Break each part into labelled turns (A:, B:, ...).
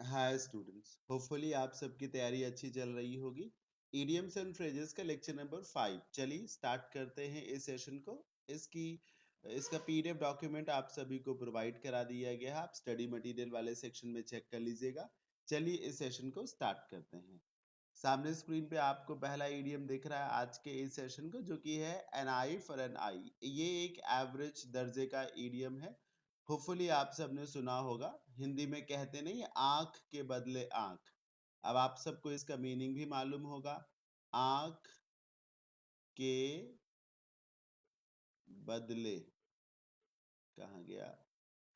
A: Hi students, hopefully आप सबकी तैयारी अच्छी चल रही होगी। इडियम्स एंड फ्रेजेस का लेक्चर नंबर 5। चलिए स्टार्ट करते हैं इस सेशन को। इसका पीडीएफ डॉक्यूमेंट आप सभी को प्रोवाइड करा दिया गया है। आप स्टडी मटेरियल वाले सेक्शन में चेक कर लीजिएगा। चलिए इस सेशन को स्टार्ट करते हैं। सामने स्क्रीन पे आपको पहला इडियम दिख रहा है आज के इस सेशन को, जो कि है एन आई फॉर एन आई। ये एक एवरेज दर्जे का इडियम है। होपफुली आप सबने सुना होगा। हिंदी में कहते नहीं, आंख के बदले आंख। अब आप सबको इसका मीनिंग भी मालूम होगा। आंख के बदले, कहाँ गया,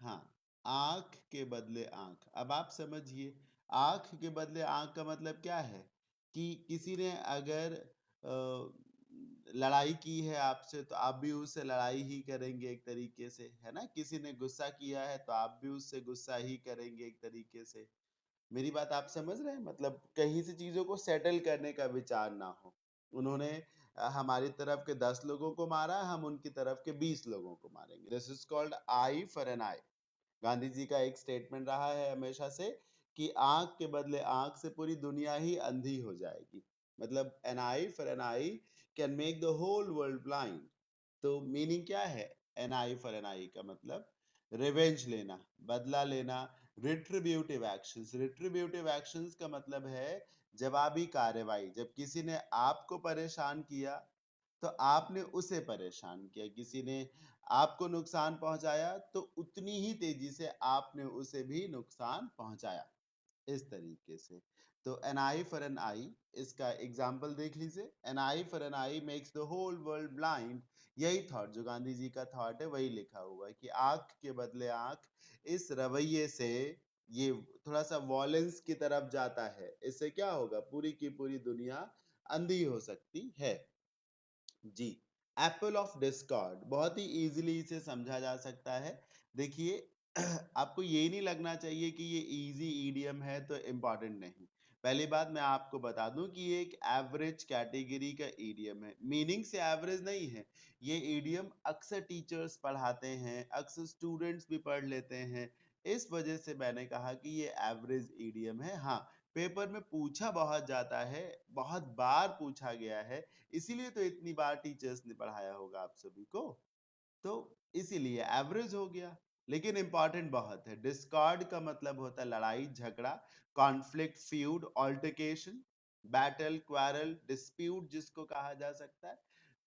A: हाँ, आंख के बदले आंख। अब आप समझिए, आंख के बदले आंख का मतलब क्या है कि किसी ने अगर लड़ाई की है आपसे, तो आप भी उससे लड़ाई ही करेंगे एक तरीके से, है ना। किसी ने गुस्सा किया है तो आप भी उससे गुस्सा ही करेंगे एक तरीके से। मेरी बात आप समझ रहे हैं, मतलब कहीं से चीजों को सेटल करने का विचार ना हो। उन्होंने हमारी तरफ के 10 लोगों को मारा, हम उनकी तरफ के 20 लोगों को मारेंगे। This is called eye for an eye. Gandhi ji का एक स्टेटमेंट रहा है हमेशा से कि आंख के बदले आंख से पूरी दुनिया ही अंधी हो जाएगी। मतलब an eye for an eye can make the whole world blind. तो मीनिंग क्या है an eye for an eye का? मतलब रिवेंज लेना, बदला लेना, रिट्रीब्यूटिव एक्शंस। रिट्रीब्यूटिव एक्शंस का मतलब है जवाबी कार्रवाई। जब किसी ने आपको परेशान किया तो आपने उसे परेशान किया। किसी ने आपको नुकसान पहुंचाया तो उतनी ही तेजी से आपने उसे भी नुकसान पहुंचाया, इस तरीके से। तो an eye for an eye, इसका एग्जाम्पल देख लीजिए। An eye for an eye makes the whole world blind. यही थॉट, जो गांधी जी का थॉट है, वही लिखा हुआ है कि आंख के बदले आंख। इस रवैये से ये थोड़ा सा वॉलेंस की तरफ जाता है। इससे क्या होगा, पूरी की पूरी दुनिया अंधी हो सकती है। जी, एप्पल ऑफ डिस्कॉर्ड बहुत ही इजीली इसे समझा जा सकता है। देखिए, आपको ये नहीं लगना चाहिए कि ये इजी ईडियम है तो इम्पोर्टेंट नहीं। पहली बात मैं आपको बता दूं कि ये एक एवरेज कैटेगरी का ईडियम है। मीनिंग से एवरेज नहीं है। ये ईडियम अक्सर टीचर्स पढ़ाते हैं, अक्सर स्टूडेंट्स भी पढ़ लेते हैं। इस वजह से मैंने कहा कि ये एवरेज ईडियम है। हाँ, पेपर में पूछा बहुत जाता है, बहुत बार पूछा गया है, इसीलिए तो इतनी बार टीचर्स ने पढ़ाया होगा आप सभी को। तो इसीलिए एवरेज हो गया। लेकिन इंपॉर्टेंट बहुत है। डिस्कॉर्ड का मतलब होता है लड़ाई झगड़ा, conflict, feud, altercation, battle, quarrel, dispute जिसको कहा जा सकता है।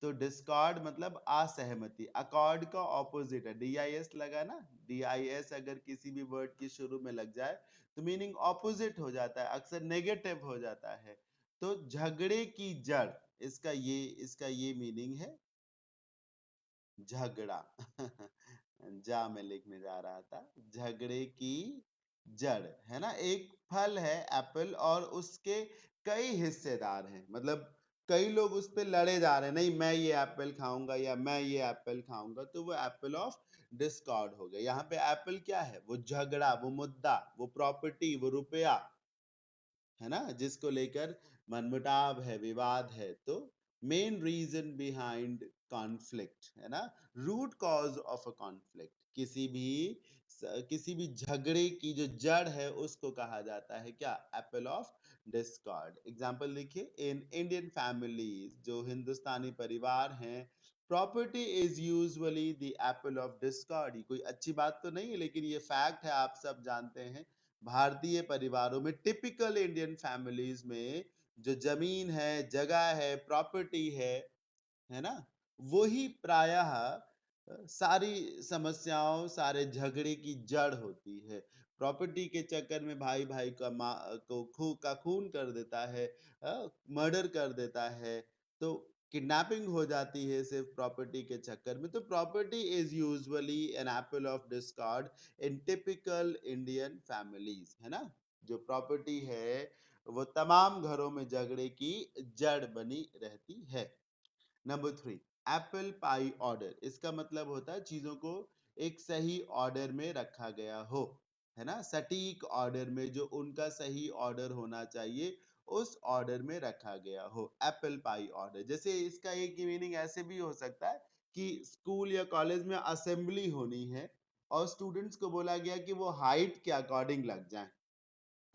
A: तो डिस्कॉर्ड मतलब असहमति। अकॉर्ड का ऑपोजिट है, डीआईएस लगा ना, डीआईएस अगर किसी भी वर्ड की शुरू में लग जाए तो मीनिंग ऑपोजिट हो जाता है, अक्सर नेगेटिव हो जाता है। तो झगड़े की जड़, इसका ये मीनिंग है, झगड़ा। जा मैं लिखने जा रहा था, झगड़े की जड़, है ना। एक फल है एप्पल और उसके कई हिस्सेदार हैं। मतलब कई लोग उस पे लड़े जा रहे हैं, नहीं मैं ये एप्पल खाऊंगा या मैं ये एप्पल खाऊंगा, तो वो एप्पल ऑफ डिस्कॉर्ड हो गया। यहाँ पे एप्पल क्या है, वो झगड़ा, वो मुद्दा, वो प्रॉपर्टी, वो रुपया, है ना, जिसको लेकर मनमुटाव है, विवाद है। तो मेन रीजन बिहाइंड कॉन्फ्लिक्ट, है ना, root cause of a conflict. किसी भी झगड़े की जो जड़ है उसको कहा जाता है क्या, एप्पल ऑफ डिस्कॉर्ड। एग्जाम्पल देखिए, इन इंडियन फैमिलीज, जो हिंदुस्तानी परिवार हैं, property is usually the Apple of Discord. कोई अच्छी बात तो नहीं है, लेकिन ये फैक्ट है, आप सब जानते हैं। भारतीय परिवारों में, टिपिकल इंडियन फैमिलीज में, जो जमीन है, जगह है, प्रॉपर्टी है ना, वही प्रायः सारी समस्याओं, सारे झगड़े की जड़ होती है। प्रॉपर्टी के चक्कर में भाई भाई का खून कर देता है, मर्डर कर देता है, तो किडनैपिंग हो जाती है सिर्फ प्रॉपर्टी के चक्कर में। तो property is usually an apple of discord in typical Indian families, है ना। जो प्रॉपर्टी है वो तमाम घरों में झगड़े की जड़ बनी रहती है। Number 3, apple pie order. इसका मतलब होता है चीजों को एक सही ऑर्डर में रखा गया हो, है ना, सटीक ऑर्डर में, जो उनका सही ऑर्डर होना चाहिए उस ऑर्डर में रखा गया हो। Apple pie order. जैसे इसका एक मीनिंग ऐसे भी हो सकता है कि स्कूल या कॉलेज में असेंबली होनी है और स्टूडेंट्स को बोला गया कि वो हाइट के अकॉर्डिंग लग जाए।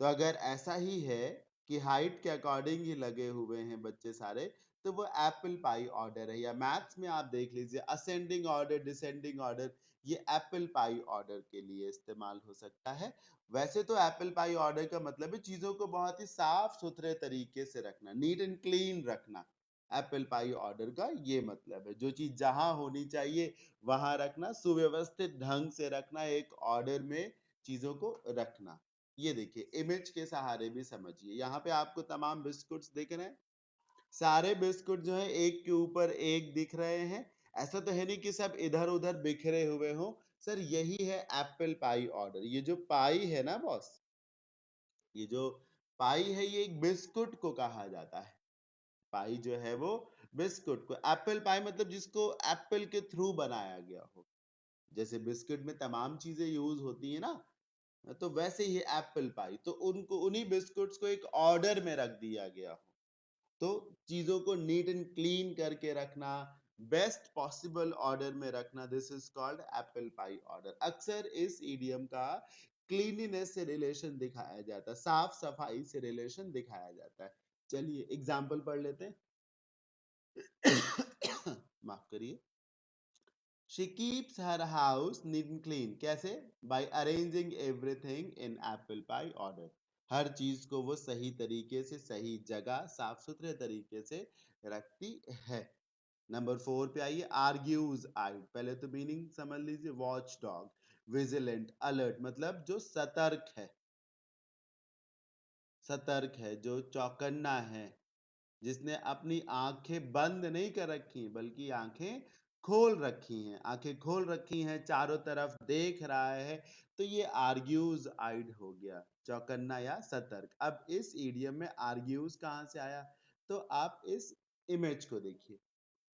A: तो अगर ऐसा ही है कि हाइट के अकॉर्डिंग ही लगे हुए हैं बच्चे सारे, तो वो एप्पल पाई ऑर्डर है। या मैथ्स में आप देख लीजिए असेंडिंग ऑर्डर, डिसेंडिंग ऑर्डर, ये एप्पल पाई ऑर्डर के लिए इस्तेमाल हो सकता है। वैसे तो एप्पल पाई ऑर्डर का मतलब है चीजों को बहुत ही साफ सुथरे तरीके से रखना, नीट एंड क्लीन रखना। एप्पल पाई ऑर्डर का ये मतलब है, जो चीज जहां होनी चाहिए वहां रखना, सुव्यवस्थित ढंग से रखना, एक ऑर्डर में चीजों को रखना। ये देखिए इमेज के सहारे भी समझिए। यहाँ पे आपको तमाम बिस्कुट्स दिख रहे हैं, सारे बिस्कुट जो है एक के ऊपर एक दिख रहे हैं। ऐसा तो है नहीं कि सब इधर उधर बिखरे हुए हो। सर यही है एप्पल पाई ऑर्डर। ये जो पाई है ना बॉस, ये जो पाई है ये एक बिस्कुट को कहा जाता है। पाई जो है वो बिस्कुट को, एप्पल पाई मतलब जिसको एप्पल के थ्रू बनाया गया हो। जैसे बिस्कुट में तमाम चीजें यूज होती है ना, तो वैसे ही एप्पल पाई, तो उनको उन्हीं बिस्कुट्स को एक ऑर्डर में रख दिया गया हो। तो चीजों को नीट एंड क्लीन करके रखना, बेस्ट पॉसिबल ऑर्डर में रखना, this is called apple pie order. अक्सर इस ईडियम का क्लीनिनेस से रिलेशन दिखाया जाता है, साफ सफाई से रिलेशन दिखाया जाता है। चलिए एग्जाम्पल पढ़ लेते हैं। माफ करिए। She keeps her house neat and clean. कैसे? By arranging everything in apple pie order. हर चीज को वो सही तरीके से, सही जगह, साफ सुथरे तरीके से रखती है। नंबर 4 पे आइए, आर्ग्यूज आइड। पहले तो मीनिंग समझ लीजिए, वॉच डॉग, विजिलेंट, अलर्ट, मतलब जो सतर्क है, सतर्क है, जो चौकन्ना है, जिसने अपनी आंखें बंद नहीं कर रखी बल्कि आंखें खोल रखी हैं, आंखें खोल रखी हैं, चारों तरफ देख रहा है, तो ये आर्ग्यूज आइड हो गया, चौकन्ना या सतर्क। अब इस ईडियम में आर्ग्यूज कहां से आया? तो आप इस इमेज को देखिए।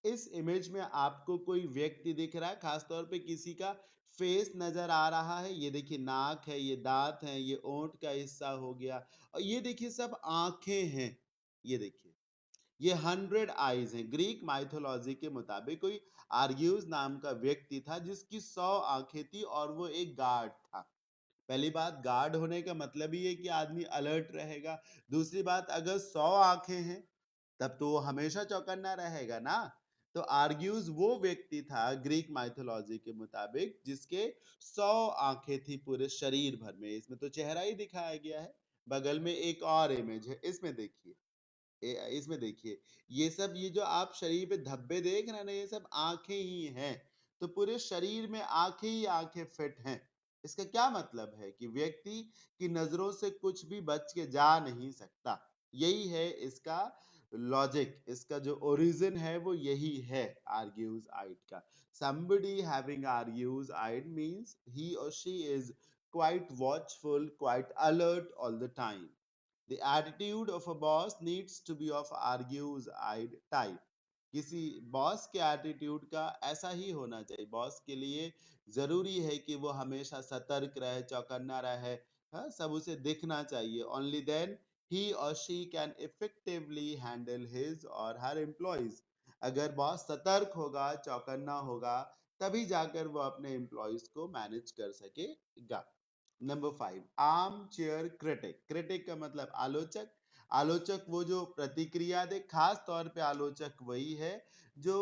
A: इस इमेज में आपको कोई व्यक्ति दिख रहा है, खासतौर पे किसी का फेस नजर आ रहा है। ये देखिए नाक है, ये दांत है, ये ओंठ का हिस्सा हो गया, और ये देखिए सब आंखें हैं। ये देखिए ये 100 आईज हैं। ग्रीक माइथोलॉजी के मुताबिक कोई आर्ग्यूज नाम का व्यक्ति था जिसकी 100 आंखें थी और वो एक गार्ड था। पहली बात, गार्ड होने का मतलब ही है कि आदमी अलर्ट रहेगा। दूसरी बात, अगर 100 आंखें हैं तब तो वो हमेशा चौकन्ना रहेगा ना। तो आर्ग्यूज वो व्यक्ति था ग्रीक माइथोलॉजी के मुताबिक जिसके 100 आंखें थी पूरे शरीर भर में। इसमें तो चेहरा ही दिखाया गया है। बगल में एक और इमेज है, इसमें देखिए, इसमें देखिए, ये सब, ये जो आप शरीर पे धब्बे देख रहे हैं ना, ये सब आंखें ही हैं। तो पूरे शरीर में आंखें ही आंखें फिट हैं। इसका क्या मतलब है कि व्यक्ति की नजरों से कुछ भी बच के जा नहीं सकता। यही है इसका लॉजिक, इसका जो ओरिजिन है वो यही है आर्ग्यूज आइड का। somebody having argues eyed means he or she is quite watchful, quite alert all the time. The attitude of a boss needs to be of argues-eyed type. किसी बॉस के attitude का ऐसा ही होना चाहिए। बॉस के लिए जरूरी है कि वो हमेशा सतर्क रहे, चौकन्ना रहे, हाँ, सब उसे दिखना चाहिए। ओनली देन ही और she can effectively handle his और हर एम्प्लॉयज। अगर बॉस सतर्क होगा, चौकन्ना होगा, तभी जाकर वो अपने एम्प्लॉयज को मैनेज कर सकेगा। Number 5, arm chair critic. Critic का मतलब आलोचक। आलोचक वो जो प्रतिक्रिया दे, खास तौर पे आलोचक वही है जो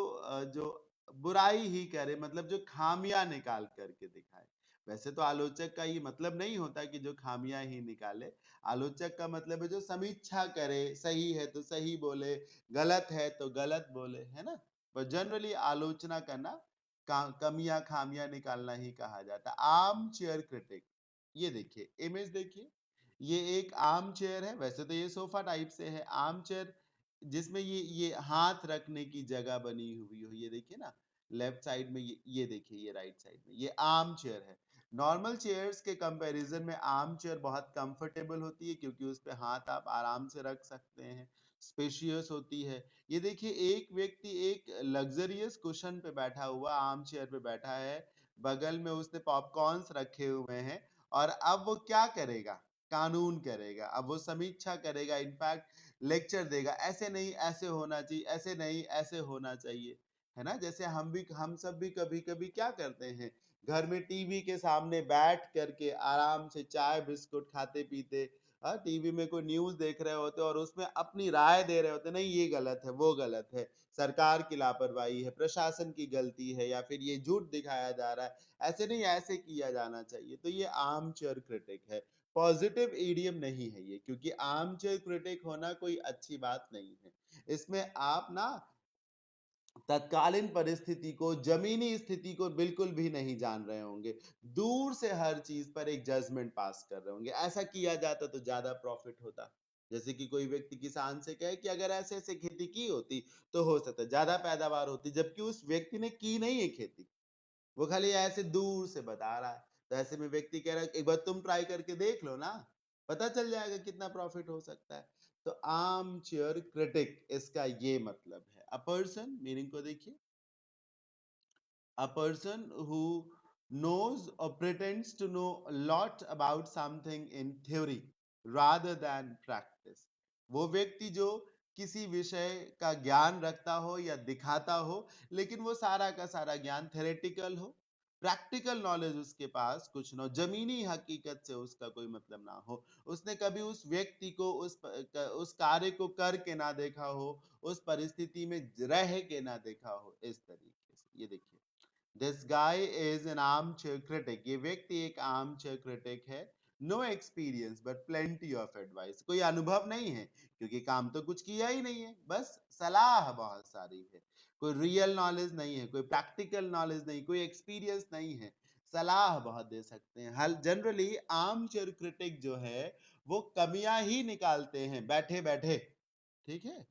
A: बुराई ही करे, मतलब जो खामियां निकाल करके दिखाए। वैसे तो आलोचक का ये मतलब नहीं होता कि जो खामियां ही निकाले। आलोचक का मतलब है जो समीक्षा करे, सही है तो सही बोले, गलत है तो गलत बोले, है ना। पर जनरली आलोचना करना, कमियां खामियां निकालना ही कहा जाता। Arm chair critic. ये देखिए इमेज देखिए, ये एक आर्म चेयर है। वैसे तो ये सोफा टाइप से है, आर्म चेयर जिसमें ये हाथ रखने की जगह बनी हुई हो। ये देखिए ना, लेफ्ट साइड में, ये देखिए, ये राइट साइड में, ये आर्म चेयर है। नॉर्मल चेयर्स के कंपैरिजन में आर्म चेयर बहुत कंफर्टेबल होती है क्योंकि उस पे हाथ आप आराम से रख सकते हैं, स्पेशियस होती है। ये देखिए एक व्यक्ति एक लग्जरियस कुशन पे बैठा हुआ, आर्म चेयर पे बैठा है, बगल में उसने पॉपकॉर्न्स रखे हुए हैं, और अब वो क्या करेगा? कानून करेगा। अब वो समीक्षा करेगा, इनफैक्ट लेक्चर देगा, ऐसे नहीं ऐसे होना चाहिए, ऐसे नहीं ऐसे होना चाहिए, है ना। जैसे हम सब भी कभी कभी क्या करते हैं, घर में टीवी के सामने बैठ करके आराम से चाय बिस्कुट खाते पीते, टीवी में कोई न्यूज देख रहे होते और उसमें अपनी राय दे रहे होते, नहीं ये गलत है, वो गलत है, सरकार की लापरवाही है, प्रशासन की गलती है, या फिर ये झूठ दिखाया जा रहा है, ऐसे नहीं ऐसे किया जाना चाहिए। तो ये आर्म चेयर क्रिटिक है, पॉजिटिव ईडियम नहीं है ये, क्योंकि आर्म चेयर क्रिटिक होना कोई अच्छी बात नहीं है। इसमें आप ना तत्कालीन परिस्थिति को, जमीनी स्थिति को बिल्कुल भी नहीं जान रहे होंगे, दूर से हर चीज पर एक जजमेंट पास कर रहे होंगे। ऐसा किया जाता तो ज्यादा प्रॉफिट होता। जैसे कि कोई व्यक्ति किसान से कहे कि अगर ऐसे ऐसे खेती की होती तो हो सकता ज्यादा पैदावार होती, जबकि उस व्यक्ति ने की नहीं है खेती, वो खाली ऐसे दूर से बता रहा है। तो ऐसे में व्यक्ति कह रहा है एक बार तुम ट्राई करके देख लो ना, पता चल जाएगा कितना प्रॉफिट हो सकता है। तो आर्म चेयर क्रिटिक इसका ये मतलब है। अ पर्सन मीनिंग को देखिए, a person who knows or pretends to know a lot about something in theory rather than practice। वो व्यक्ति जो किसी विषय का ज्ञान रखता हो या दिखाता हो, लेकिन वो सारा का सारा ज्ञान थेरेटिकल हो, प्रैक्टिकल नॉलेज उसके पास कुछ ना हो, जमीनी हकीकत से उसका कोई मतलब ना हो, उसने कभी उस व्यक्ति को उस कार्य को करके ना देखा हो, उस परिस्थिति में रह के ना देखा हो, इस तरीके से। ये देखिए, this guy is an arm chair critic, ये व्यक्ति एक आर्म चेयर क्रिटिक है। No experience but plenty of advice, कोई अनुभव नहीं है क्योंकि काम तो कुछ किया ही नहीं है, बस सलाह बहुत सारी है। कोई रियल नॉलेज नहीं है, कोई प्रैक्टिकल नॉलेज नहीं, कोई एक्सपीरियंस नहीं है, सलाह बहुत दे सकते हैं। हल जनरली आर्म चेयर क्रिटिक जो है वो कमियां ही निकालते हैं बैठे बैठे, ठीक है।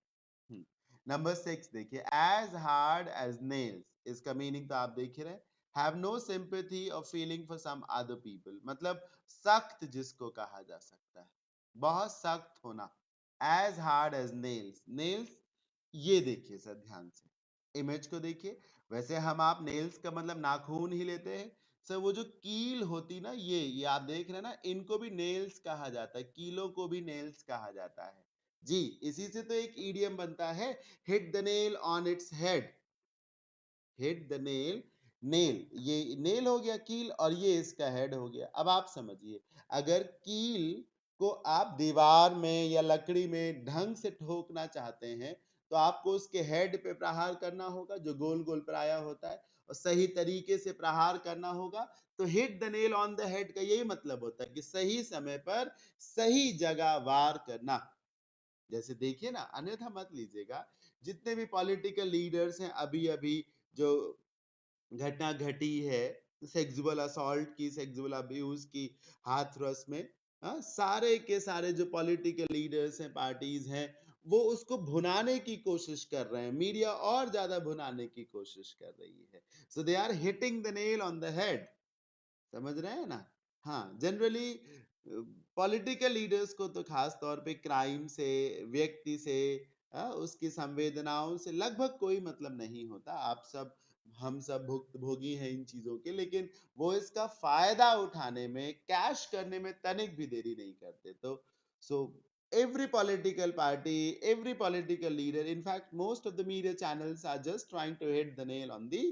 A: नंबर 6 देखिए, एज हार्ड एज नेल्स, इसका मीनिंग तो आप देख ही रहे, हैव नो सिंपैथी और feeling for some other people, मतलब सख्त जिसको कहा जा सकता है, बहुत सख्त होना। As hard as nails, nails ये देखिए सर ध्यान से, इमेज को देखिए। वैसे हम आप नेल्स का मतलब नाखून ही लेते हैं सर, वो जो कील होती ना, ये आप देख रहे हैं ना, इनको भी नेल्स कहा जाता है, कीलों को भी नेल्स कहा जाता है जी। इसी से तो एक ईडियम बनता है, hit the nail on its head, hit the nail, nail ये नेल हो गया कील, और ये इसका हेड हो गया। अब आप समझिए, अगर कील को आप दीवार में या लकड़ी में ढंग से ठोकना चाहते हैं तो आपको उसके हेड पे प्रहार करना होगा, जो गोल गोल प्राया होता है, और सही तरीके से प्रहार करना होगा। तो hit the nail on the head का यही मतलब होता है कि सही समय पर सही जगह वार करना। जैसे देखिए ना, अन्यथा मत लीजिएगा, जितने भी पॉलिटिकल लीडर्स हैं, अभी अभी जो घटना घटी है सेक्सुअल असॉल्ट की, सेक्सुअल अब्यूज की, हाथरस में, सारे के सारे जो पॉलिटिकल लीडर्स हैं, पार्टीज हैं, वो उसको भुनाने की कोशिश कर रहे हैं, मीडिया और ज्यादा भुनाने की कोशिश कर रही है। So they are hitting the nail on the head, समझ रहे हैं ना। हाँ, जनरली पॉलिटिकल लीडर्स को तो खास तौर पे क्राइम से, व्यक्ति से, उसकी संवेदनाओं से लगभग कोई मतलब नहीं होता। आप सब, हम सब भुक्तभोगी हैं इन चीजों के, लेकिन वो इसका फायदा उठाने में, कैश करने में तनिक भी देरी नहीं करते। तो सो every political party, every political leader, in fact most of the media channels are just trying to hit the nail on the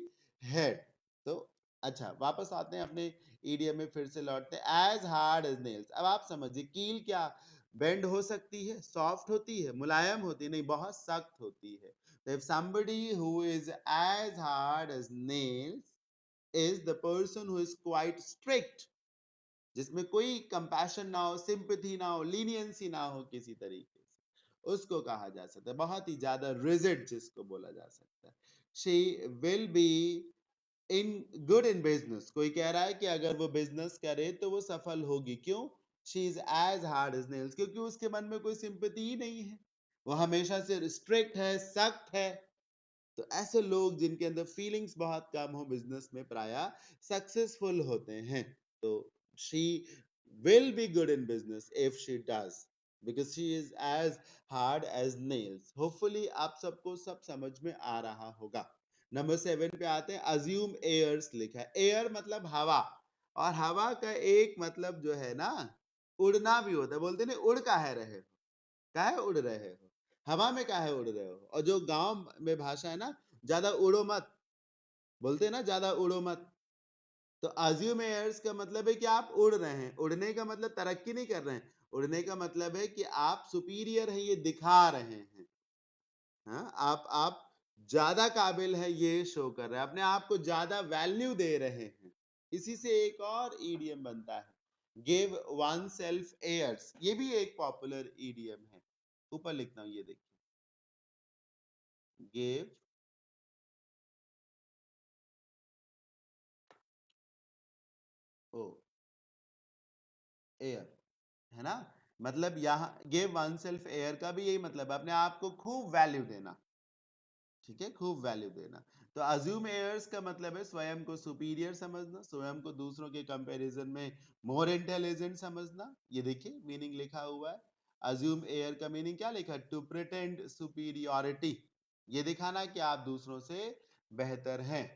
A: head। तो अच्छा, वापस आते हैं अपने ईडियम में, फिर से लौटते हैं। एज हार्ड एज नेल्स, अब आप समझिए, कील क्या बेंड हो सकती है, सॉफ्ट होती है, मुलायम होती है, नहीं बहुत सख्त होती है। तो if somebody who is as hard as nails is the person who is quite strict, जिसमें कोई कंपैशन ना हो, सिंपैथी ना हो, लीनियंसी ना हो किसी तरीके से, उसको कहा जा सकता है बहुत ही ज्यादा रिजिड, जिसको बोला जा सकता है। She will be in good in business, कोई कह रहा है कि अगर वो बिजनेस करे तो वो सफल होगी, क्यों? She is as hard as nails, क्योंकि उसके मन में कोई सिंपैथी ही नहीं है, वो हमेशा से स्ट्रिक्ट है, सख्त है। तो ऐसे लोग जिनके अंदर फीलिंग्स बहुत कम हो, बिजनेस में प्राय सक्सेसफुल होते हैं। तो she will be good in business if she does, because she is as hard as nails. Hopefully आप सबको सब समझ में आ रहा होगा। नंबर 7 पे आते हैं, अज्यूम एयर्स लिखा है। एयर मतलब हवा, और हवा का एक मतलब जो है ना, उड़ना भी होता है। बोलते नहीं उड़ काहे रहे हो, काहे उड़ रहे हो, हवा में काहे उड़ रहे हो। और जो गांव में भाषा है ना, ज्यादा उड़ो मत, बोलते हैं ना ज्यादा उड़ो मत, तो अज्यूम एयर्स का मतलब है कि आप उड़ रहे हैं। उड़ने का मतलब तरक्की नहीं कर रहे हैं। उड़ने का मतलब है कि आप सुपीरियर हैं, ये दिखा रहे हैं। हाँ, आप ज्यादा काबिल है, ये शो कर रहे हैं, अपने आप को ज्यादा वैल्यू दे रहे हैं। इसी से एक और ईडियम बनता है, गिव वन सेल्फ एयर्स। ये भी एक पॉपुलर ईडियम है। ऊपर लिखता हूं, ये देखिए, गिव ओ एयर, है ना। मतलब यहाँ गिव वन सेल्फ एयर का भी यही मतलब है, अपने आप को खूब वैल्यू देना। ठीक है, खूब वैल्यू देना। तो अज्यूम एयर्स का मतलब है स्वयं को सुपीरियर समझना, स्वयं को दूसरों के कंपैरिजन में मोर इंटेलिजेंट समझना। ये देखिए मीनिंग लिखा हुआ है। अज्यूम एयर का मीनिंग क्या लिखा है, टू प्रिटेंड सुपीरियरिटी, ये दिखाना कि आप दूसरों से बेहतर हैं।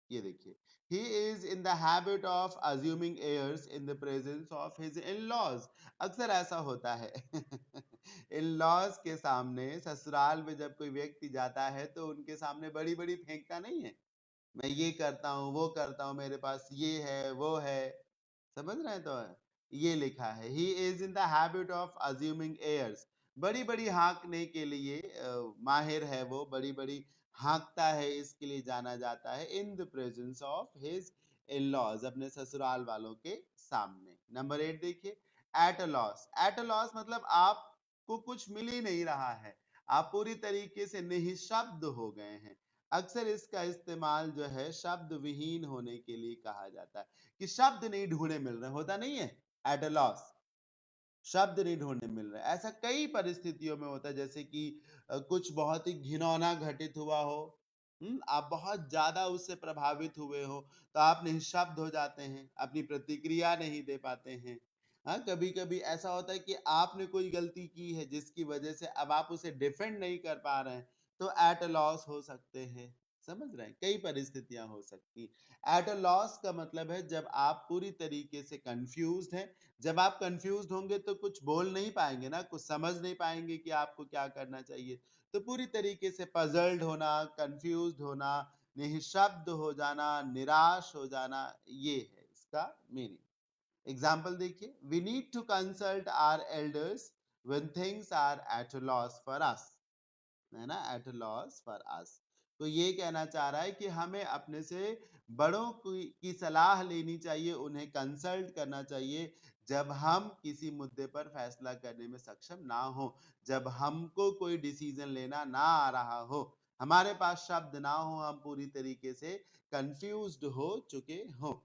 A: ये देखिए, he is in the habit of assuming heirs in the presence of his in-laws। अक्सर ऐसा होता है इन-लॉज के सामने, ससुराल में जब कोई व्यक्ति जाता है तो उनके सामने बड़ी बड़ी फेंकता नहीं है, मैं ये करता हूँ, वो करता हूँ, मेरे पास ये है, वो है। समझ रहे हैं? तो ये लिखा है, he is in the habit of assuming airs. बड़ी बड़ी हाँकने के लिए माहिर है वो, बड़ी बड़ी हाँकता है, इसके लिए जाना जाता है। In the presence of his in laws, अपने ससुराल वालों के सामने। नंबर 8 देखिए, at a loss. At a loss मतलब आपको कुछ मिल ही नहीं रहा है, आप पूरी तरीके से निःशब्द हो गए हैं। अक्सर इसका इस्तेमाल जो है शब्द विहीन होने के लिए कहा जाता है, कि शब्द नहीं ढूंढे मिल रहे, होता नहीं है एट अ लॉस, शब्द नहीं ढूंढने मिल रहे। ऐसा कई परिस्थितियों में होता है, जैसे कि कुछ बहुत ही घिनौना घटित हुआ हो, आप बहुत ज्यादा उससे प्रभावित हुए हो, तो आप निःशब्द हो जाते हैं, अपनी प्रतिक्रिया नहीं दे पाते हैं। हाँ, कभी कभी ऐसा होता है कि आपने कोई गलती की है जिसकी वजह से अब आप उसे डिफेंड नहीं कर पा रहे हैं, तो एट अ लॉस हो सकते हैं। समझ रहे हैं, कई परिस्थितियां हो सकती। एट अ लॉस का मतलब है जब आप पूरी तरीके से कंफ्यूज्ड हैं। जब आप कंफ्यूज्ड होंगे तो कुछ बोल नहीं पाएंगे ना, कुछ समझ नहीं पाएंगे कि आपको क्या करना चाहिए। तो पूरी तरीके से पजल्ड होना, कंफ्यूज्ड होना, निःशब्द हो जाना, निराश हो जाना, ये है इसका मीनिंग। एग्जाम्पल देखिए, we need to consult our elders when things are at a loss for us, है ना, एट लॉस फॉर अस। तो ये कहना चाह रहा है कि हमें अपने से बड़ों की सलाह लेनी चाहिए, उन्हें कंसल्ट करना चाहिए जब हम किसी मुद्दे पर फैसला करने में सक्षम ना हो, जब हमको कोई डिसीजन लेना ना आ रहा हो, हमारे पास शब्द ना हो, हम पूरी तरीके से कंफ्यूज्ड हो चुके हो।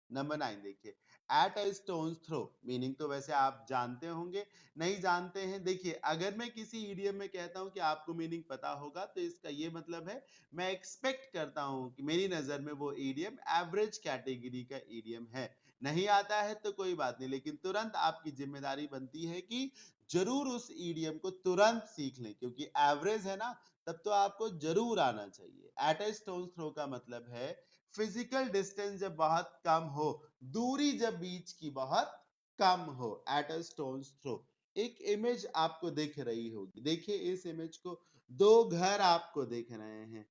A: नंबर 9 देखिए, at a stone throw. Meaning तो वैसे आप जानते होंगे, नहीं जानते हैं, देखिए अगर मैं किसी ईडियम में कहता हूं कि आपको मीनिंग पता होगा, तो इसका ये मतलब है मैं एक्सपेक्ट करता हूं कि मेरी नजर में वो ईडियम एवरेज कैटेगरी का ईडियम है। नहीं आता है तो कोई बात नहीं, लेकिन तुरंत आपकी जिम्मेदारी बनती है कि जरूर उस ईडियम को तुरंत सीख लें, क्योंकि एवरेज है ना, तब तो आपको जरूर आना चाहिए। एट अ स्टोन थ्रो का मतलब है फिजिकल डिस्टेंस जब बहुत कम हो, दूरी जब बीच की बहुत कम हो, एट अ स्टोन थ्रो। एक इमेज आपको दिख रही होगी, देखिए इस इमेज को, दो घर आपको दिख रहे हैं,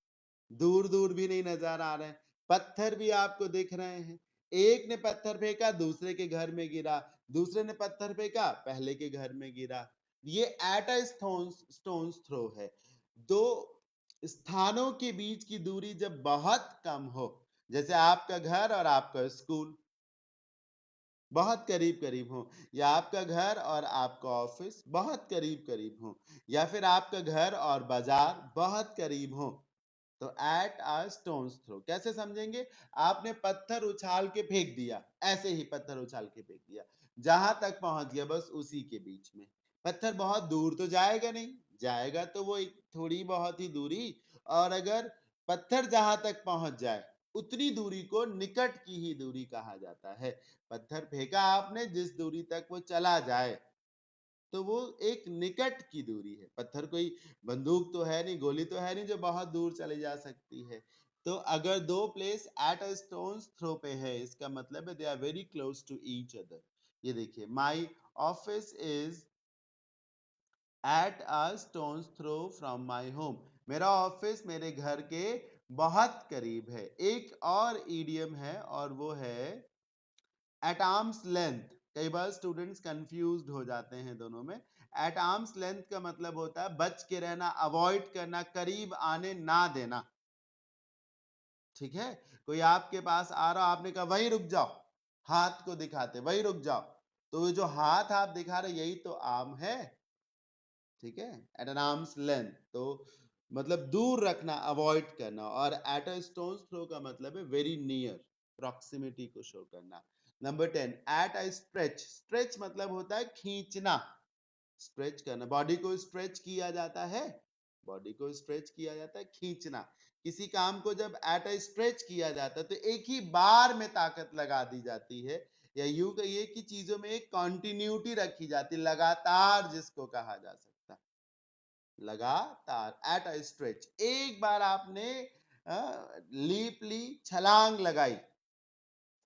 A: दूर दूर भी नहीं नजर आ रहे हैं, पत्थर भी आपको दिख रहे हैं। एक ने पत्थर फेंका, दूसरे के घर में गिरा, दूसरे ने पत्थर फेंका, पहले के घर में गिरा। ये एट अ स्टोन थ्रो है। दो स्थानों के बीच की दूरी जब बहुत कम हो, जैसे आपका घर और आपका स्कूल बहुत करीब करीब हो, या आपका घर और आपका ऑफिस बहुत करीब करीब हो, या फिर आपका घर और बाजार बहुत करीब हो, तो एट अ स्टोन्स थ्रो कैसे समझेंगे, आपने पत्थर उछाल के फेंक दिया, ऐसे ही पत्थर उछाल के फेंक दिया, जहां तक पहुंच गया बस उसी के बीच में। पत्थर बहुत दूर तो जाएगा नहीं, जाएगा तो वो एक थोड़ी बहुत ही दूरी। और अगर पत्थर जहां तक पहुंच जाए, उतनी दूरी को निकट की ही दूरी कहा जाता है। पत्थर फेंका आपने, जिस दूरी तक वो चला जाए, तो वो एक निकट की दूरी है। पत्थर कोई बंदूक तो है नहीं, गोली तो है नहीं जो बहुत दूर चली जा सकती है। तो अगर दो place at a stone's throw पे है, इसका मतलब है they are very close to each other. ये देखिए, my office is at a stone's throw from my home. मेरा ऑफिस मेरे घर के बहुत करीब है। एक और ईडियम है और वो है एट आर्म्स लेंथ। कई बार स्टूडेंट्स कंफ्यूज्ड हो जाते हैं दोनों में। एट आर्म्स लेंथ का मतलब होता है बच के रहना, अवॉइड करना, करीब आने ना देना। ठीक है, कोई आपके पास आ रहा, आपने कहा वहीं रुक जाओ, हाथ को दिखाते वहीं रुक जाओ, तो जो हाथ आप दिखा रहे यही तो आर्म है। ठीक है, एट एन आर्म्स लेंथ तो मतलब दूर रखना, अवॉइड करना। और एट अ स्टोन्स थ्रो का मतलब है वेरी नियर, प्रॉक्सिमिटी को शो करना। Number 10, at a stretch. Stretch मतलब होता है खींचना, स्ट्रेच करना। बॉडी को स्ट्रेच किया जाता है, बॉडी को स्ट्रेच किया जाता है, खींचना। किसी काम को जब एट अ स्ट्रेच किया जाता है तो एक ही बार में ताकत लगा दी जाती है, या यूं कहिए कि चीजों में एक कॉन्टिन्यूटी रखी जाती, लगातार जिसको कहा जा सकता है, लगातार एट अ स्ट्रेच। एक बार आपने लीप ली, छलांग लगाई,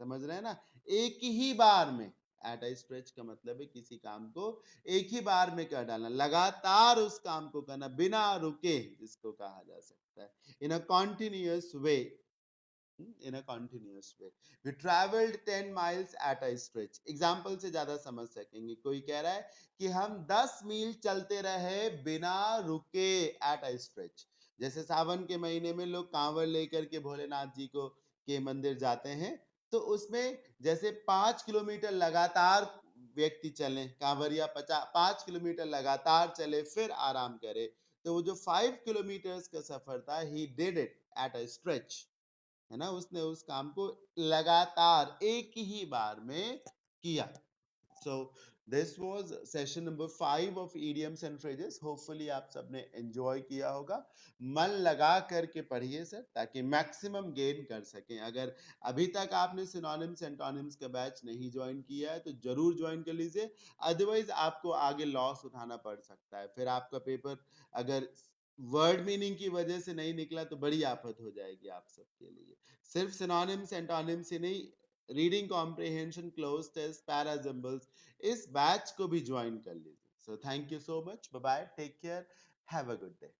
A: समझ रहे हैं ना, एक ही बार में। एट अ स्ट्रेच का मतलब है किसी काम को एक ही बार में कर डालना, लगातार उस काम को करना बिना रुके, जिसको कहा जा सकता है in a continuous way. In a continuous way. We traveled 10 miles at a stretch. Example से ज्यादा समझ सकेंगे। कोई कह रहा है कि हम 10 मील चलते रहे बिना रुके at a stretch। जैसे सावन के महीने में लोग कांवड़ लेकर के भोलेनाथ जी को के मंदिर जाते हैं, तो उसमें जैसे 5 किलोमीटर लगातार व्यक्ति चले, कांवरिया 5 किलोमीटर लगातार चले फिर आराम करे, तो वो जो 5 किलोमीटर का सफर था, he did it at a stretch, है ना, उसने उस काम को लगातार एक ही बार में किया। So this was session number 5 of idioms and phrases. Hopefully आप सबने एंजॉय किया होगा। मन लगा करके पढ़िए सर, ताकि मैक्सिमम गेन कर सकें। अगर अभी तक आपने सिनोनिम्स एंटोनिम्स का बैच नहीं ज्वाइन किया है तो जरूर ज्वाइन कर लीजिए, अदरवाइज आपको आगे लॉस उठाना पड़ सकता है। फिर आपका पेपर अगर वर्ड मीनिंग की वजह से नहीं निकला तो बड़ी आफत हो जाएगी आप सबके लिए। सिर्फ सिनोनिम्स एंटोनिम्स ही नहीं, reading comprehension, cloze test, parajumbles, इस बैच को भी ज्वाइन कर लीजिए। So thank you so much, bye bye, take care, have a good day.